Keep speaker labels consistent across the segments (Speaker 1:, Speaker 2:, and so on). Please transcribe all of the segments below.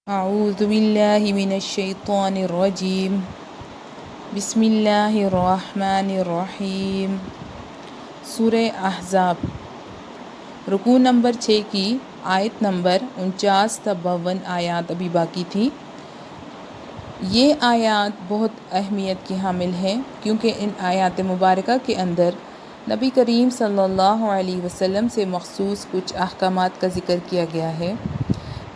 Speaker 1: اعوذ باللہ من الشیطان الرجیم بسم اللہ الرحمن الرحیم۔ سورہ احزاب، رکوع نمبر 6 کی آیت نمبر 49 تا 52 آیات ابھی باقی تھی۔ یہ آیات بہت اہمیت کی حامل ہیں کیونکہ ان آیات مبارکہ کے اندر نبی کریم صلی اللہ علیہ وسلم سے مخصوص کچھ احکامات کا ذکر کیا گیا ہے۔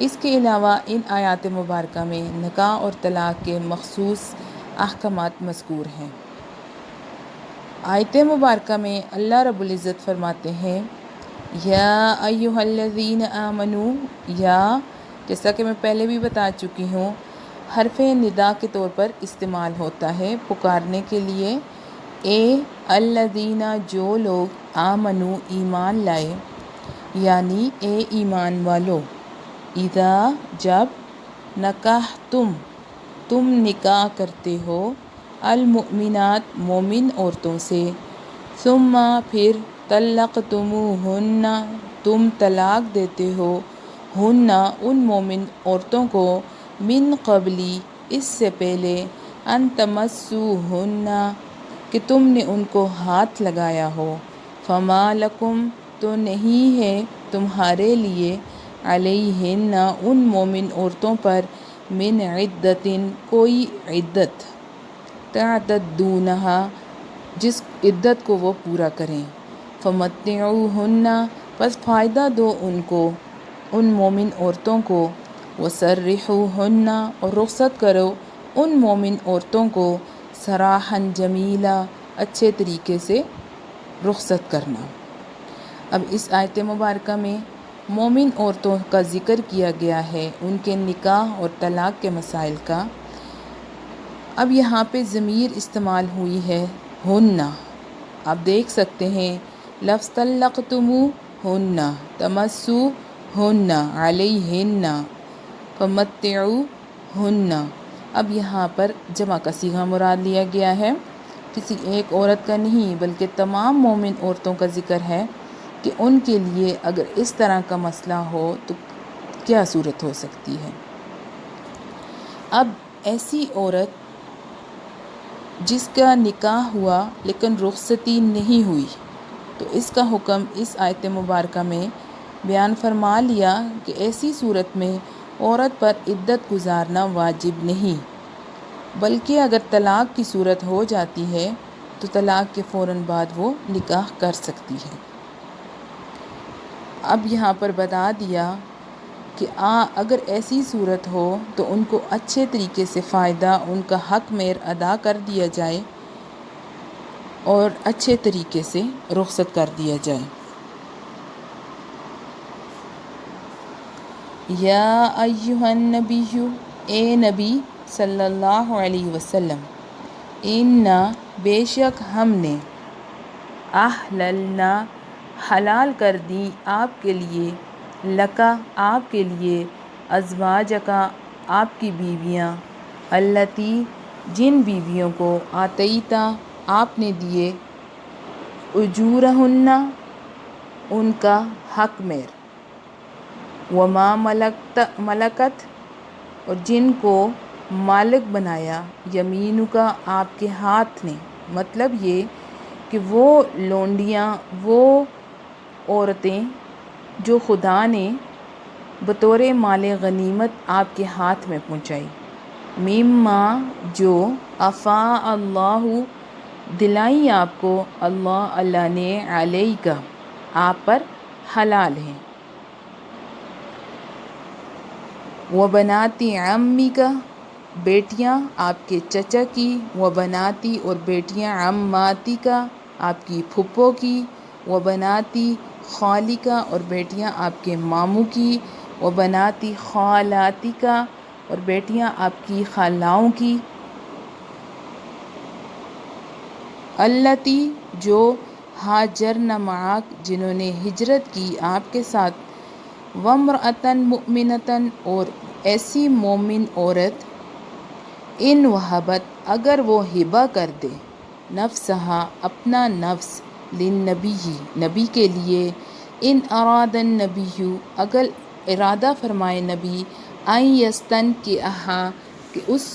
Speaker 1: اس کے علاوہ ان آیات مبارکہ میں نکاح اور طلاق کے مخصوص احکامات مذکور ہیں۔ آیت مبارکہ میں اللہ رب العزت فرماتے ہیں یا ایھا الذین آمنوا، یا جیسا کہ میں پہلے بھی بتا چکی ہوں حرف ندا کے طور پر استعمال ہوتا ہے پکارنے کے لیے۔ اے الذین، جو لوگ آمنو ایمان لائے، یعنی اے ایمان والو، اذا جب نکحتم تم نکاح کرتے ہو، المؤمنات مومن عورتوں سے، ثم پھر طلقتموہن تم طلاق دیتے ہو، ہن ان مومن عورتوں کو، من قبلی اس سے پہلے، ان تمسوہن کہ تم نے ان کو ہاتھ لگایا ہو، فما لکم تو نہیں ہے تمہارے لیے، علیہن ان مومن عورتوں پر، من عدت کوئی عدت، تعتدونہا جس عدت کو وہ پورا کریں، فمتعوہن پس فائدہ دو ان کو، ان مومن عورتوں کو، وسرحوہن اور رخصت کرو ان مومن عورتوں کو، سراحا جمیلا اچھے طریقے سے رخصت کرنا۔ اب اس آیت مبارکہ میں مومن عورتوں کا ذکر کیا گیا ہے، ان کے نکاح اور طلاق کے مسائل کا۔ اب یہاں پہ ضمیر استعمال ہوئی ہے ہن، آپ دیکھ سکتے ہیں لفظ طلقتموہن، تمسوہن، علیہن، فمتعوہن۔ اب یہاں پر جمع کا صیغہ مراد لیا گیا ہے، کسی ایک عورت کا نہیں بلکہ تمام مومن عورتوں کا ذکر ہے کہ ان کے لیے اگر اس طرح کا مسئلہ ہو تو کیا صورت ہو سکتی ہے۔ اب ایسی عورت جس کا نکاح ہوا لیکن رخصتی نہیں ہوئی تو اس کا حکم اس آیت مبارکہ میں بیان فرما لیا کہ ایسی صورت میں عورت پر عدت گزارنا واجب نہیں، بلکہ اگر طلاق کی صورت ہو جاتی ہے تو طلاق کے فوراً بعد وہ نکاح کر سکتی ہے۔ اب یہاں پر بتا دیا کہ اگر ایسی صورت ہو تو ان کو اچھے طریقے سے فائدہ، ان کا حق مہر ادا کر دیا جائے اور اچھے طریقے سے رخصت کر دیا جائے۔ یا ایھا النبی، اے نبی صلی اللہ علیہ وسلم، انا بے شک ہم نے، احللنا حلال کر دی آپ کے لیے، لکا آپ کے لیے، ازواجکا آپ کی بیویاں، اللاتی جن بیویوں کو، آتیتا آپ نے دیے، اجورہن ان کا حق مہر، وما ملکت اور جن کو مالک بنایا، یمینکا آپ کے ہاتھ نے، مطلب یہ کہ وہ لونڈیاں، وہ عورتیں جو خدا نے بطور مال غنیمت آپ کے ہاتھ میں پہنچائی، مما جو، افاء اللہ دلائیں آپ کو، اللہ نے، علیکا آپ پر حلال ہیں، وبناتی عمکا بیٹیاں آپ کے چچا کی، وبناتی اور بیٹیاں عماتکا آپ کی پھپھو کی، وبناتی خالکا اور بیٹیاں آپ کے ماموں کی، وبناتی خالاتکا اور بیٹیاں آپ کی خالاؤں کی، اللاتی جو، ہاجرن معک جنہوں نے ہجرت کی آپ کے ساتھ، وامرأۃ مؤمنۃ اور ایسی مومن عورت، ان وہبت اگر وہ ہبہ کر دے، نفسہا اپنا نفس، للنبی نبی کے لیے، ان اراد النبی اگر ارادہ فرمائے نبی، یستن کی کہ اس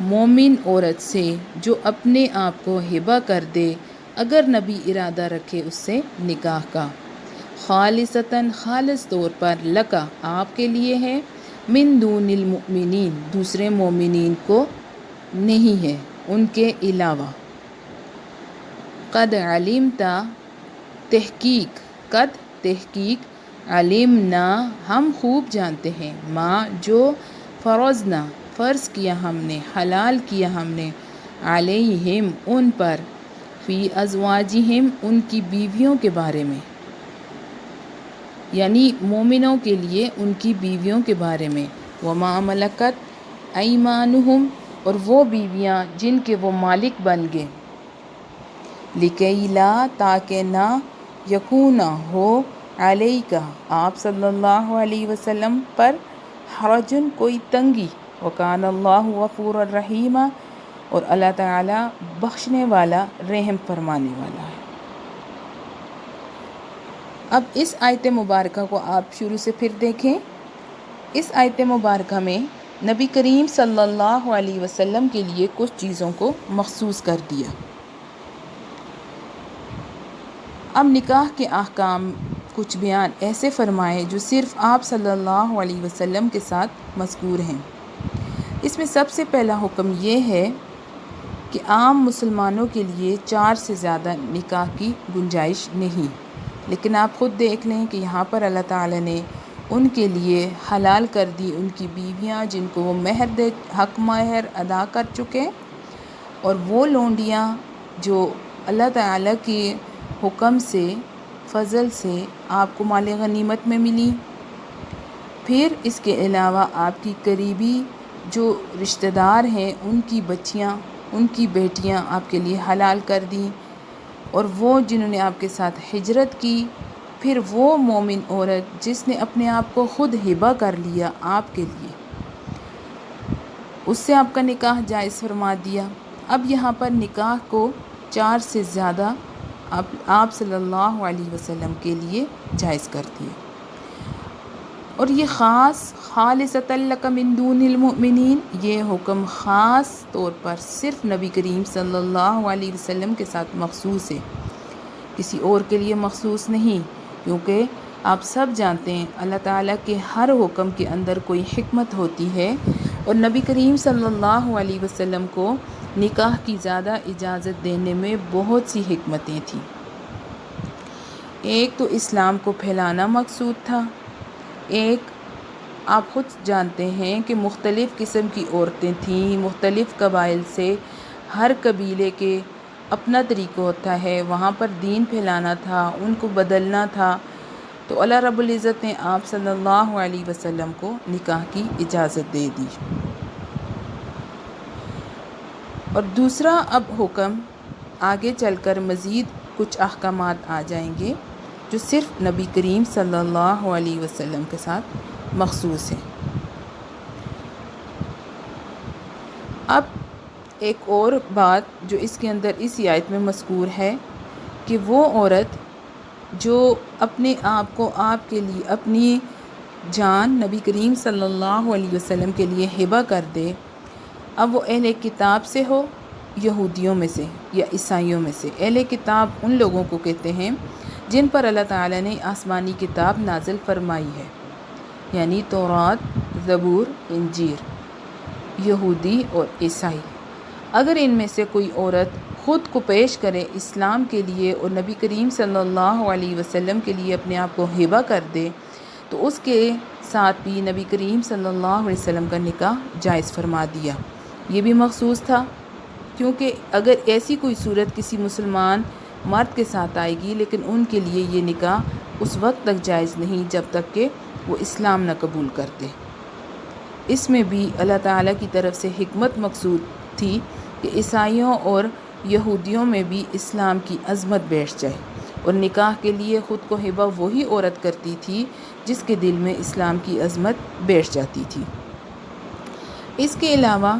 Speaker 1: مومن عورت سے جو اپنے آپ کو ہبہ کر دے اگر نبی ارادہ رکھے اس سے نکاح کا، خالصتاً خالص طور پر لکا آپ کے لیے ہے، من دون المؤمنین دوسرے مومنین کو نہیں ہے ان کے علاوہ، قد علمتا تحقیق، قد تحقیق علمنا ہم خوب جانتے ہیں، ما جو فرضنا فرض کیا ہم نے، حلال کیا ہم نے، علیہم ان پر، فی ازواجہم ان کی بیویوں کے بارے میں، یعنی مومنوں کے لیے ان کی بیویوں کے بارے میں، وما ملکت ایمانہم اور وہ بیویاں جن کے وہ مالک بن گئے، لکی لا تاکہ نہ یکونا ہو علیکہ آپ صلی اللہ علیہ وسلم پر، حرجن کوئی تنگی، وکان اللہ غفور الرحیم اور اللہ تعالیٰ بخشنے والا رحم فرمانے والا ہے۔ اب اس آیت مبارکہ کو آپ شروع سے پھر دیکھیں۔ اس آیت مبارکہ میں نبی کریم صلی اللہ علیہ وسلم کے لیے کچھ چیزوں کو مخصوص کر دیا۔ اب نکاح کے احکام کچھ بیان ایسے فرمائے جو صرف آپ صلی اللہ علیہ وسلم کے ساتھ مذکور ہیں۔ اس میں سب سے پہلا حکم یہ ہے کہ عام مسلمانوں کے لیے 4 سے زیادہ نکاح کی گنجائش نہیں، لیکن آپ خود دیکھ لیں کہ یہاں پر اللہ تعالیٰ نے ان کے لیے حلال کر دی ان کی بیویاں جن کو وہ حق مہر ادا کر چکے، اور وہ لونڈیاں جو اللہ تعالیٰ کے حکم سے فضل سے آپ کو مال غنیمت میں ملی۔ پھر اس کے علاوہ آپ کی قریبی جو رشتہ دار ہیں ان کی بچیاں، ان کی بیٹیاں آپ کے لیے حلال کر دیں، اور وہ جنہوں نے آپ کے ساتھ ہجرت کی، پھر وہ مومن عورت جس نے اپنے آپ کو خود ہبہ کر لیا آپ کے لیے، اس سے آپ کا نکاح جائز فرما دیا۔ اب یہاں پر نکاح کو 4 سے زیادہ آپ صلی اللہ علیہ وسلم کے لیے جائز کر دیا، اور یہ خالصۃ لک من دون المؤمنین، یہ حکم خاص طور پر صرف نبی کریم صلی اللہ علیہ وسلم کے ساتھ مخصوص ہے، کسی اور کے لیے مخصوص نہیں، کیونکہ آپ سب جانتے ہیں اللہ تعالیٰ کے ہر حکم کے اندر کوئی حکمت ہوتی ہے، اور نبی کریم صلی اللہ علیہ وسلم کو نکاح کی زیادہ اجازت دینے میں بہت سی حکمتیں تھیں۔ ایک تو اسلام کو پھیلانا مقصود تھا، ایک آپ خود جانتے ہیں کہ مختلف قسم کی عورتیں تھیں، مختلف قبائل سے، ہر قبیلے کے اپنا طریقہ ہوتا ہے، وہاں پر دین پھیلانا تھا، ان کو بدلنا تھا، تو اللہ رب العزت نے آپ صلی اللہ علیہ وسلم کو نکاح کی اجازت دے دی۔ اور دوسرا اب حکم آگے چل کر مزید کچھ احکامات آ جائیں گے جو صرف نبی کریم صلی اللہ علیہ وسلم کے ساتھ مخصوص ہیں۔ اب ایک اور بات جو اس کے اندر اس آیت میں مذکور ہے کہ وہ عورت جو اپنے آپ کو آپ کے لیے اپنی جان نبی کریم صلی اللہ علیہ وسلم کے لیے ہبہ کر دے، اب وہ اہل کتاب سے ہو، یہودیوں میں سے یا عیسائیوں میں سے۔ اہل کتاب ان لوگوں کو کہتے ہیں جن پر اللہ تعالیٰ نے آسمانی کتاب نازل فرمائی ہے، یعنی تورات، زبور، انجیل، یہودی اور عیسائی۔ اگر ان میں سے کوئی عورت خود کو پیش کرے اسلام کے لیے اور نبی کریم صلی اللہ علیہ وسلم کے لیے اپنے آپ کو ہبہ کر دے، تو اس کے ساتھ بھی نبی کریم صلی اللہ علیہ وسلم کا نکاح جائز فرما دیا۔ یہ بھی مخصوص تھا، کیونکہ اگر ایسی کوئی صورت کسی مسلمان مرد کے ساتھ آئے گی لیکن ان کے لیے یہ نکاح اس وقت تک جائز نہیں جب تک کہ وہ اسلام نہ قبول کرتے۔ اس میں بھی اللہ تعالیٰ کی طرف سے حکمت مقصود تھی کہ عیسائیوں اور یہودیوں میں بھی اسلام کی عظمت بیٹھ جائے، اور نکاح کے لیے خود کو ہبہ وہی عورت کرتی تھی جس کے دل میں اسلام کی عظمت بیٹھ جاتی تھی۔ اس کے علاوہ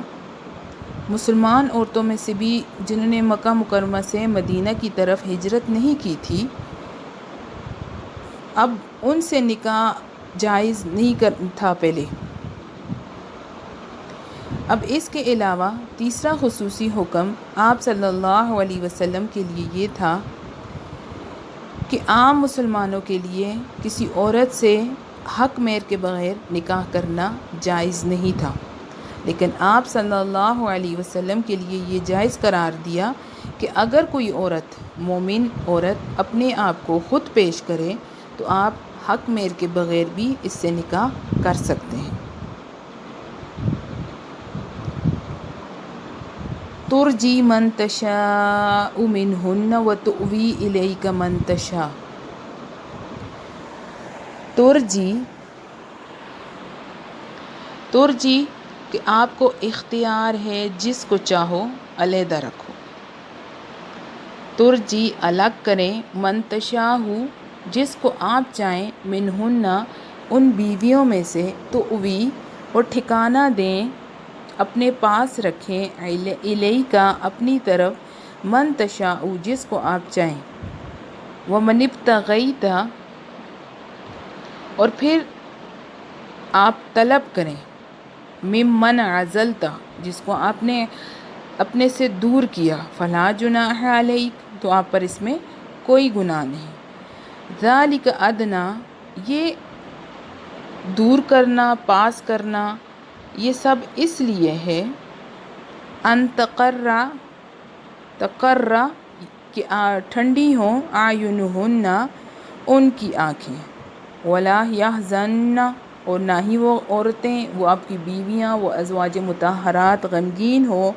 Speaker 1: مسلمان عورتوں میں سے بھی جنہوں نے مکہ مکرمہ سے مدینہ کی طرف ہجرت نہیں کی تھی، اب ان سے نکاح جائز نہیں تھا پہلے، اب اس کے علاوہ تیسرا خصوصی حکم آپ صلی اللہ علیہ وسلم کے لیے یہ تھا کہ عام مسلمانوں کے لیے کسی عورت سے حق مہر کے بغیر نکاح کرنا جائز نہیں تھا، لیکن آپ صلی اللہ علیہ وسلم کے لیے یہ جائز قرار دیا کہ اگر کوئی عورت، مومن عورت اپنے آپ کو خود پیش کرے تو آپ حق مہر کے بغیر بھی اس سے نکاح کر سکتے ہیں۔ ترجی من تشاء منہن وتؤوی الیک من تشاء۔ ترجی کہ آپ کو اختیار ہے جس کو چاہو علیحدہ رکھو۔ ترجی الگ کریں، من تشاء جس کو آپ چاہیں، منہن ان بیویوں میں سے، تؤوی اور ٹھکانہ دیں، اپنے پاس رکھیں، الیک اپنی طرف، من تشاء جس کو آپ چاہیں، ومن ابتغیت اور پھر آپ طلب کریں، ممن عزلت جس کو آپ نے اپنے سے دور کیا، فلا جناح علیک تو آپ پر اس میں کوئی گناہ نہیں۔ ذالک ادنیٰ یہ دور کرنا، پاس کرنا، یہ سب اس لیے ہے، ان تقر کہ ٹھنڈی ہوں، اعینہن ان کی آنکھیں، ولا یحزن اور نہ ہی وہ عورتیں، وہ آپ کی بیویاں، وہ ازواج مطہرات غمگین ہوں،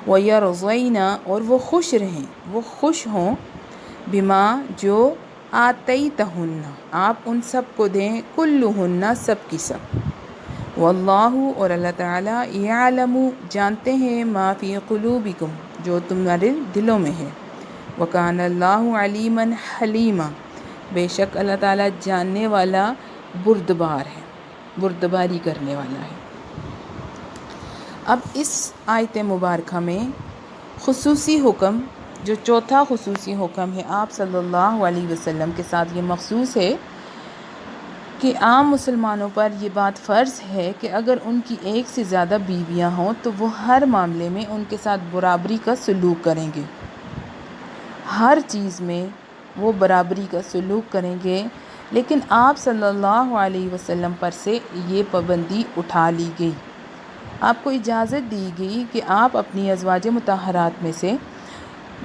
Speaker 1: ویرضین اور وہ خوش رہیں، وہ خوش ہوں، بما جو آتیتہن آپ ان سب کو دیں، کلہن سب کی سب، واللہ اور اللہ تعالیٰ، یعلم جانتے ہیں، ما فی قلوبکم جو تمہارے دلوں میں ہے، وکان اللہ علیما حلیما بے شک اللہ تعالیٰ جاننے والا، بردبار ہے، بردباری کرنے والا ہے۔ اب اس آیت مبارکہ میں خصوصی حکم، جو چوتھا خصوصی حکم ہے آپ صلی اللہ علیہ وسلم کے ساتھ یہ مخصوص ہے کہ عام مسلمانوں پر یہ بات فرض ہے کہ اگر ان کی ایک سے زیادہ بیویاں ہوں تو وہ ہر معاملے میں ان کے ساتھ برابری کا سلوک کریں گے، ہر چیز میں وہ برابری کا سلوک کریں گے، لیکن آپ صلی اللہ علیہ وسلم پر سے یہ پابندی اٹھا لی گئی، آپ کو اجازت دی گئی کہ آپ اپنی ازواج مطہرات میں سے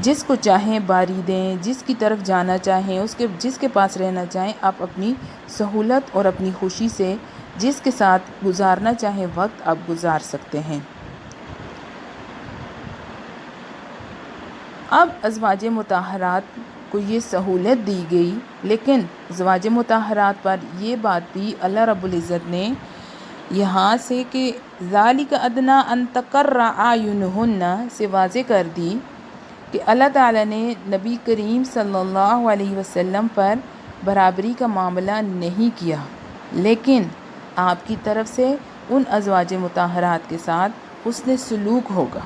Speaker 1: جس کو چاہیں باری دیں، جس کی طرف جانا چاہیں، جس کے پاس رہنا چاہیں، آپ اپنی سہولت اور اپنی خوشی سے جس کے ساتھ گزارنا چاہیں وقت آپ گزار سکتے ہیں۔ اب ازواج مطہرات کو یہ سہولت دی گئی، لیکن ازواج مطہرات پر یہ بات بھی اللہ رب العزت نے یہاں سے کہ ذالک ادنیٰ ان تقر اعینہن سے واضح کر دی کہ اللہ تعالیٰ نے نبی کریم صلی اللہ علیہ وسلم پر برابری کا معاملہ نہیں کیا، لیکن آپ کی طرف سے ان ازواج مطہرات کے ساتھ حسن سلوک ہوگا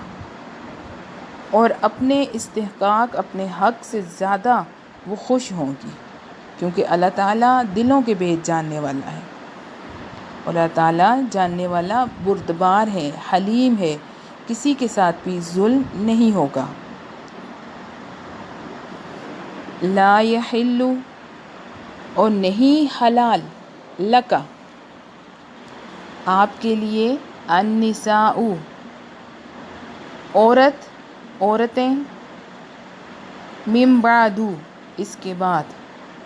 Speaker 1: اور اپنے استحقاق، اپنے حق سے زیادہ وہ خوش ہوں گی، کیونکہ اللہ تعالیٰ دلوں کے بھید جاننے والا ہے، اور اللہ تعالیٰ جاننے والا بردبار ہے، حلیم ہے، کسی کے ساتھ بھی ظلم نہیں ہوگا۔ لا یحل اور نہیں حلال، لکا آپ کے لیے، النساء عورتیں، من بعد اس کے بعد،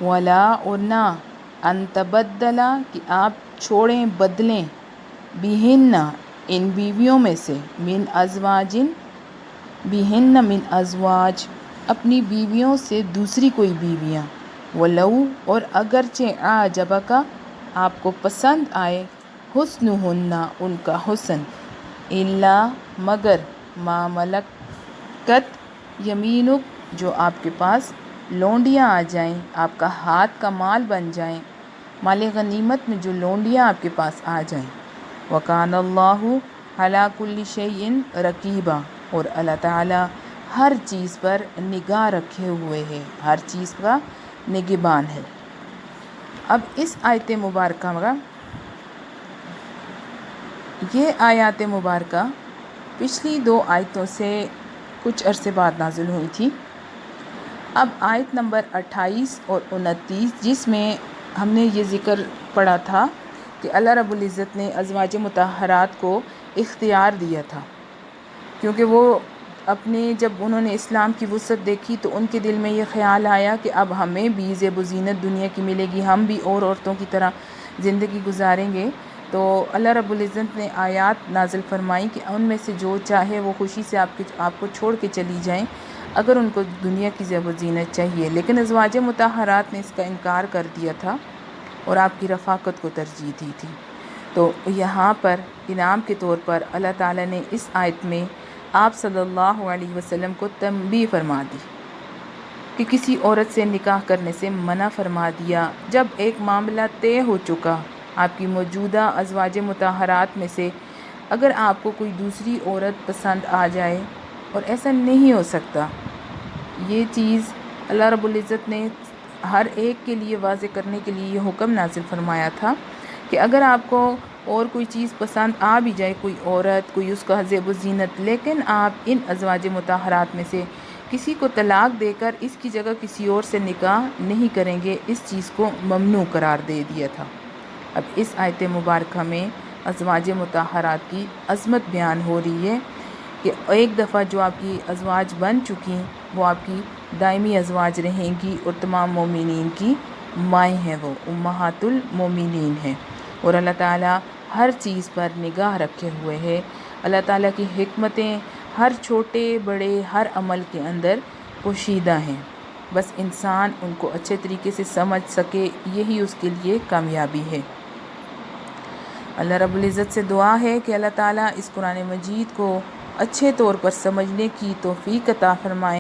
Speaker 1: ولا اور نہ، ان تبدلا کہ آپ چھوڑیں بدلیں، بہن ان بیویوں میں سے، من ازواج اپنی بیویوں سے دوسری کوئی بیویاں، ولو اور اگرچہ اعجبک آپ کو پسند آئے، حسنہن ان کا حسن، الا مگر ما ملکت یمینک جو آپ کے پاس لونڈیاں آ جائیں، آپ کا ہاتھ کا مال بن جائیں، مال غنیمت میں جو لونڈیاں آپ کے پاس آ جائیں، وکان اللہ علی کل شیء رقیبا اور اللہ تعالیٰ ہر چیز پر نگاہ رکھے ہوئے ہے، ہر چیز کا نگہبان ہے۔ اب اس آیت مبارکہ یہ آیات مبارکہ پچھلی 2 آیتوں سے کچھ عرصے بعد نازل ہوئی تھی۔ اب آیت نمبر 28 اور 29 جس میں ہم نے یہ ذکر پڑھا تھا کہ اللہ رب العزت نے ازواج مطہرات کو اختیار دیا تھا، کیونکہ وہ جب انہوں نے اسلام کی وسعت دیکھی تو ان کے دل میں یہ خیال آیا کہ اب ہمیں بھی زیب و زینت دنیا کی ملے گی، ہم بھی اور عورتوں کی طرح زندگی گزاریں گے۔ تو اللہ رب العزت نے آیات نازل فرمائی کہ ان میں سے جو چاہے وہ خوشی سے آپ کو چھوڑ کے چلی جائیں اگر ان کو دنیا کی زیب و زینت چاہیے، لیکن ازواج مطہرات نے اس کا انکار کر دیا تھا اور آپ کی رفاقت کو ترجیح دی تھی۔ تو یہاں پر انعام کے طور پر اللہ تعالیٰ نے اس آیت میں آپ صلی اللہ علیہ وسلم کو تنبیہ فرما دی کہ کسی عورت سے نکاح کرنے سے منع فرما دیا جب ایک معاملہ طے ہو چکا۔ آپ کی موجودہ ازواج مطہرات میں سے اگر آپ کو کوئی دوسری عورت پسند آ جائے، اور ایسا نہیں ہو سکتا، یہ چیز اللہ رب العزت نے ہر ایک کے لیے واضح کرنے کے لیے یہ حکم نازل فرمایا تھا کہ اگر آپ کو اور کوئی چیز پسند آ بھی جائے، کوئی عورت، کوئی اس کا زیب و زینت، لیکن آپ ان ازواج مطہرات میں سے کسی کو طلاق دے کر اس کی جگہ کسی اور سے نکاح نہیں کریں گے، اس چیز کو ممنوع قرار دے دیا تھا۔ اب اس آیت مبارکہ میں ازواج مطہرات کی عظمت بیان ہو رہی ہے کہ ایک دفعہ جو آپ کی ازواج بن چکی وہ آپ کی دائمی ازواج رہیں گی اور تمام مومنین کی مائیں ہیں، وہ امہات المومنین ہیں، اور اللہ تعالیٰ ہر چیز پر نگاہ رکھے ہوئے ہے۔ اللہ تعالیٰ کی حکمتیں ہر چھوٹے بڑے ہر عمل کے اندر پوشیدہ ہیں، بس انسان ان کو اچھے طریقے سے سمجھ سکے، یہی اس کے لیے کامیابی ہے۔ اللہ رب العزت سے دعا ہے کہ اللہ تعالیٰ اس قرآن مجید کو اچھے طور پر سمجھنے کی توفیق عطا فرمائے۔